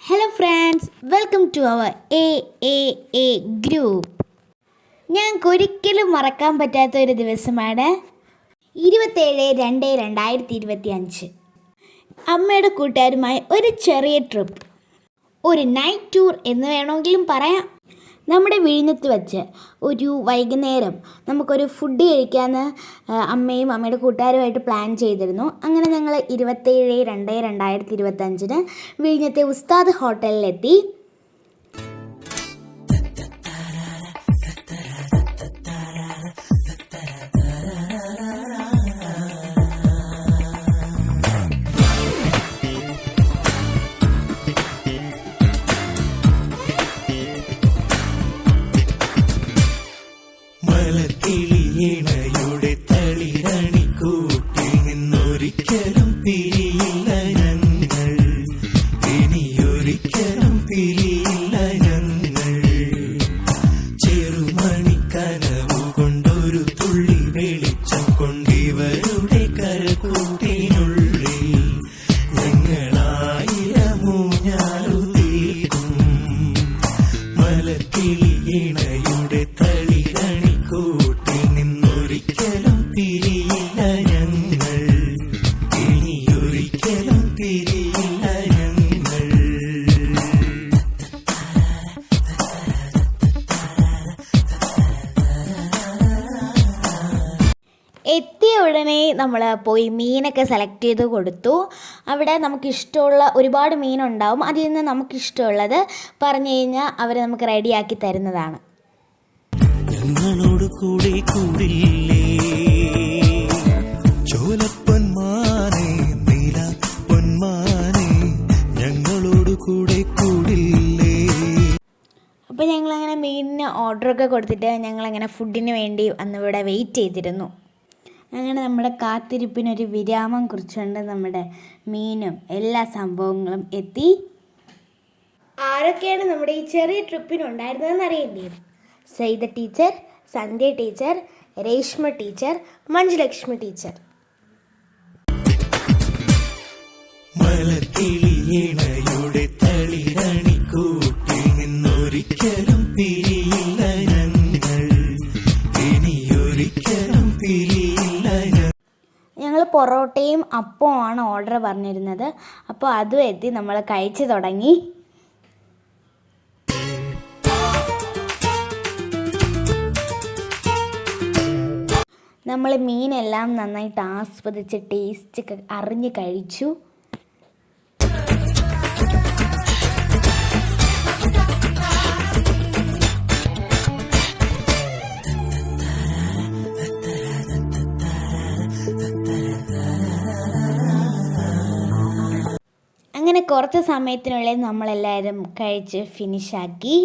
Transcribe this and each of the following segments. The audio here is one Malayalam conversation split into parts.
Hello friends, welcome to our a group. ഞങ്ങൾക്ക് ഒരിക്കലും മറക്കാൻ പറ്റാത്ത ഒരു ദിവസമാണ് 27/2/2025. അമ്മയുടെ കൂട്ടുകാരുമായി ഒരു ചെറിയ ട്രിപ്പ്, ഒരു നൈറ്റ് ടൂർ എന്ന് വേണമെങ്കിലും പറയാം. നമ്മുടെ വിഴിഞ്ഞത്ത് വെച്ച് ഒരു വൈകുന്നേരം നമുക്കൊരു ഫുഡ് കഴിക്കാമെന്ന് അമ്മയും അമ്മയുടെ കൂട്ടുകാരുമായിട്ട് പ്ലാൻ ചെയ്തിരുന്നു. അങ്ങനെ ഞങ്ങൾ 27/2/2025 വിഴിഞ്ഞത്തെ ഉസ്താദ് ഹോട്ടലിലെത്തി. മലക്കിളിയിണയുടെ തളിരണി കൂട്ടി നിന്നൊരിക്കലും പിരിയില്ല ഞങ്ങൾ, ഇനിയൊരിക്കലും പിരിയില്ല ഞങ്ങൾ. ചെറുമണിക്കനവു കൊണ്ടൊരു തുള്ളി വെളിച്ചം കൊണ്ടിവരുടെ കരക്കൂട്ടിനുള്ളിൽ ഞങ്ങളായിരമൂഞ്ഞാലു തീർക്കും. മലക്കിളിയിണയുടെ തളിരണി കൂട്ടി നിന്നൊരിക്കലും പിരിയില്ല ഞങ്ങൾ, ഇനിയൊരിക്കലും പിരിയില്ല ഞങ്ങൾ. എത്തിയ ഉടനെ നമ്മൾ പോയി മീനൊക്കെ സെലക്ട് ചെയ്ത് കൊടുത്തു. അവിടെ നമുക്കിഷ്ടമുള്ള ഒരുപാട് മീനുണ്ടാവും. അതിൽ നിന്ന് നമുക്കിഷ്ടമുള്ളത് പറഞ്ഞു കഴിഞ്ഞാൽ അവർ നമുക്ക് റെഡിയാക്കി തരുന്നതാണ്. ഞങ്ങളോട് കൂടെ കൂടില്ലേ ചോലപ്പൊന്മാനെ, നീല പൊന്മാനെ, ഞങ്ങളോട് കൂടെ കൂടില്ലേ. അപ്പോൾ ഞങ്ങളങ്ങനെ മീനിന് ഓർഡറൊക്കെ കൊടുത്തിട്ട് ഞങ്ങളങ്ങനെ ഫുഡിന് വേണ്ടി അന്നിവിടെ വെയിറ്റ് ചെയ്തിരുന്നു. അങ്ങനെ നമ്മുടെ കാത്തിരിപ്പിനൊരു വിരാമം കുറിച്ചുകൊണ്ട് നമ്മുടെ മീനും എല്ലാ സംഭവങ്ങളും എത്തി. ആരൊക്കെയാണ് നമ്മുടെ ഈ ചെറിയ ട്രിപ്പിനുണ്ടായിരുന്നതെന്ന് അറിയേണ്ടി? സൈദ ടീച്ചർ, സന്ധ്യ teacher, Reshma teacher, Manjulakshmi teacher. മലക്കിളിയിണയുടെ തളിരണി കൂട്ടി നിന്നൊരിക്കലും പിരിയില്ല ഞങ്ങൾ, ഇനിയൊരിക്കലും പിരിയില്ല ഞങ്ങൾ. ഞങ്ങൾ പൊറോട്ടയും അപ്പവുമാണ് ഓർഡർ പറഞ്ഞിരുന്നത്. അപ്പോൾ അതും എത്തി, നമ്മൾ കഴിച്ചു തുടങ്ങി. നമ്മൾ മീനെല്ലാം നന്നായിട്ട് ആസ്വദിച്ച് ടേസ്റ്റൊക്കെ അറിഞ്ഞ് കഴിച്ചു. അങ്ങനെ കുറച്ച് സമയത്തിനുള്ളിൽ നമ്മളെല്ലാവരും കഴിച്ച് ഫിനിഷാക്കി.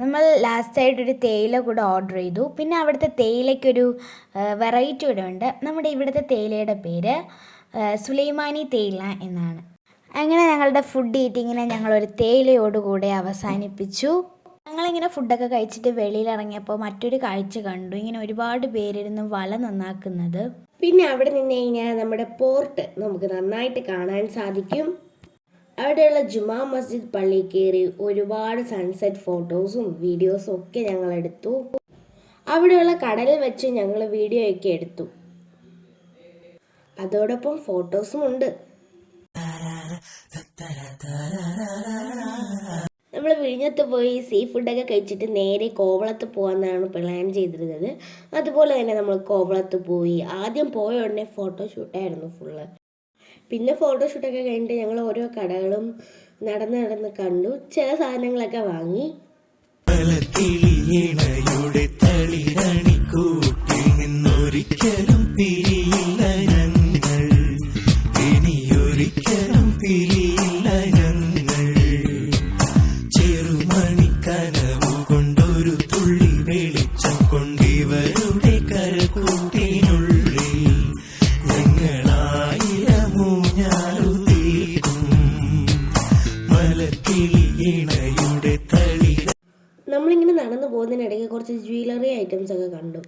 നമ്മൾ ലാസ്റ്റായിട്ടൊരു തേയില കൂടെ ഓർഡർ ചെയ്തു. പിന്നെ അവിടുത്തെ തേയിലയ്ക്കൊരു വെറൈറ്റി കൂടെ ഉണ്ട്. നമ്മുടെ ഇവിടുത്തെ തേയിലയുടെ പേര് സുലൈമാനി തേയില എന്നാണ്. അങ്ങനെ ഞങ്ങളുടെ ഫുഡ് ഈറ്റിങ്ങിനെ ഞങ്ങളൊരു തേയിലയോടുകൂടെ അവസാനിപ്പിച്ചു. ഞങ്ങളിങ്ങനെ ഫുഡൊക്കെ കഴിച്ചിട്ട് വെളിയിലിറങ്ങിയപ്പോൾ മറ്റൊരു കാഴ്ച കണ്ടു. ഇങ്ങനെ ഒരുപാട് പേരിരുന്ന് വല നന്നാക്കുന്നത്. പിന്നെ അവിടെ നിന്ന് കഴിഞ്ഞാൽ നമ്മുടെ പോർട്ട് നമുക്ക് നന്നായിട്ട് കാണാൻ സാധിക്കും. അവിടെയുള്ള ജുമാ മസ്ജിദ് പള്ളി കയറി ഒരുപാട് സൺസെറ്റ് ഫോട്ടോസും വീഡിയോസും ഒക്കെ ഞങ്ങൾ എടുത്തു. അവിടെയുള്ള കടലിൽ വെച്ച് ഞങ്ങൾ വീഡിയോ ഒക്കെ എടുത്തു. അതോടൊപ്പം ഫോട്ടോസും ഉണ്ട്. നമ്മൾ വിഴിഞ്ഞത്ത് പോയി സീ ഫുഡൊക്കെ കഴിച്ചിട്ട് നേരെ കോവളത്ത് പോകാമെന്നാണ് പ്ലാൻ ചെയ്തിരുന്നത്. അതുപോലെ തന്നെ നമ്മൾ കോവളത്ത് പോയി. ആദ്യം പോയ ഉടനെ ഫോട്ടോഷൂട്ടായിരുന്നു ഫുള്ള്. പിന്നെ ഫോട്ടോഷൂട്ടൊക്കെ കഴിഞ്ഞിട്ട് ഞങ്ങൾ ഓരോ കടകളും നടന്ന് കണ്ടു. ചില സാധനങ്ങളൊക്കെ വാങ്ങി. മലക്കിളിയിണയുടെ തളിരണി കൂട്ടി നിന്നൊരിക്കലും പിരിയില്ല ഞങ്ങൾ, ഇനിയൊരിക്കലും പിരിയില്ല ഞങ്ങൾ. ചെറുമണിക്കനവു കൊണ്ടൊരു തുള്ളി വെളിച്ചം കൊണ്ടിവരുടെ കരക്കൂട്ടിനുള്ളിൽ ഞങ്ങളായിരമൂഞ്ഞാലു തീർക്കും. മലക്കിളിയിണയുടെ പോകുന്നതിനിടയ്ക്ക് കുറച്ച് ജ്വല്ലറി ഐറ്റംസ് ഒക്കെ കണ്ടു.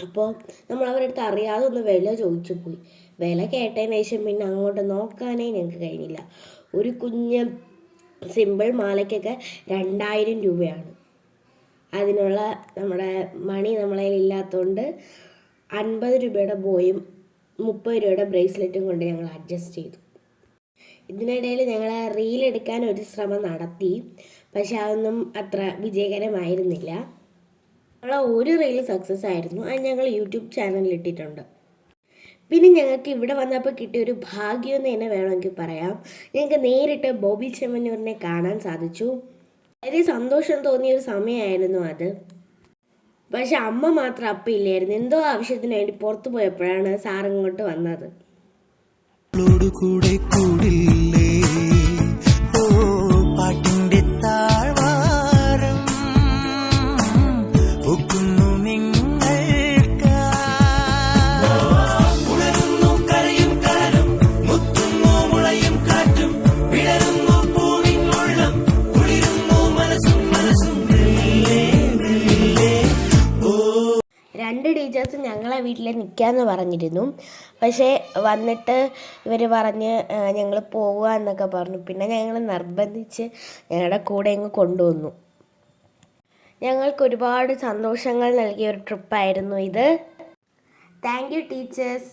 അപ്പോൾ നമ്മൾ അവരുടെ അടുത്ത് അറിയാതെ ഒന്ന് വില ചോദിച്ചു പോയി. വില കേട്ടതിന് ശേഷം പിന്നെ അങ്ങോട്ട് നോക്കാനേ ഞങ്ങൾക്ക് കഴിഞ്ഞില്ല. ഒരു കുഞ്ഞ് സിമ്പിൾ മാലയ്ക്കൊക്കെ 2000 രൂപയാണ്. അതിനുള്ള നമ്മുടെ മണി നമ്മളെ ഇല്ലാത്തതുകൊണ്ട് 50 രൂപയുടെ ബോയും 30 രൂപയുടെ ബ്രേസ്ലെറ്റും കൊണ്ട് ഞങ്ങൾ അഡ്ജസ്റ്റ് ചെയ്തു. ഇതിനിടയിൽ ഞങ്ങൾ റീൽ എടുക്കാൻ ഒരു ശ്രമം നടത്തി, പക്ഷെ അതൊന്നും അത്ര വിജയകരമായിരുന്നില്ല. ഞങ്ങൾ ഒരു റീൽ സക്സസ് ആയിരുന്നു, അത് ഞങ്ങൾ യൂട്യൂബ് ചാനലിൽ ഇട്ടിട്ടുണ്ട്. പിന്നെ ഞങ്ങൾക്ക് ഇവിടെ വന്നപ്പോൾ കിട്ടിയ ഒരു ഭാഗ്യം എന്ന് തന്നെ വേണമെങ്കിൽ പറയാം. ഞങ്ങൾക്ക് നേരിട്ട് ബോബി ചെമ്മന്നൂരിനെ കാണാൻ സാധിച്ചു. വളരെ സന്തോഷം തോന്നിയൊരു സമയമായിരുന്നു അത്. പക്ഷെ അമ്മ മാത്രം അപ്പം ഇല്ലായിരുന്നു. എന്തോ ആവശ്യത്തിന് വേണ്ടി പുറത്തു പോയപ്പോഴാണ് സാറിങ്ങോട്ട് വന്നത്. കൂടെ കൂടില്ലേ ഓ പാട്ടിന്റെ താഴ്വാരം ഒക്കുന്നു നിങ്ങൾക്ക് ഉണരുന്നു കരയും കാലം മുത്തുന്നു മുളയും കാറ്റും വിടരുന്നു പൂവിൻ ഉള്ളം കുളിരുന്നു മനസ്സും മനസ്സും രണ്ട് ടീച്ചേഴ്സ് ഞങ്ങളെ വീട്ടിൽ നിൽക്കാമെന്ന് പറഞ്ഞിരുന്നു. പക്ഷേ വന്നിട്ട് ഇവർ പറഞ്ഞ് ഞങ്ങൾ പോവുക എന്നൊക്കെ പറഞ്ഞു. പിന്നെ ഞങ്ങൾ നിർബന്ധിച്ച് ഞങ്ങളുടെ കൂടെ ഇങ്ങ് കൊണ്ടുവന്നു. ഞങ്ങൾക്ക് ഒരുപാട് സന്തോഷങ്ങൾ നൽകിയ ഒരു ട്രിപ്പായിരുന്നു ഇത്. Thank you teachers.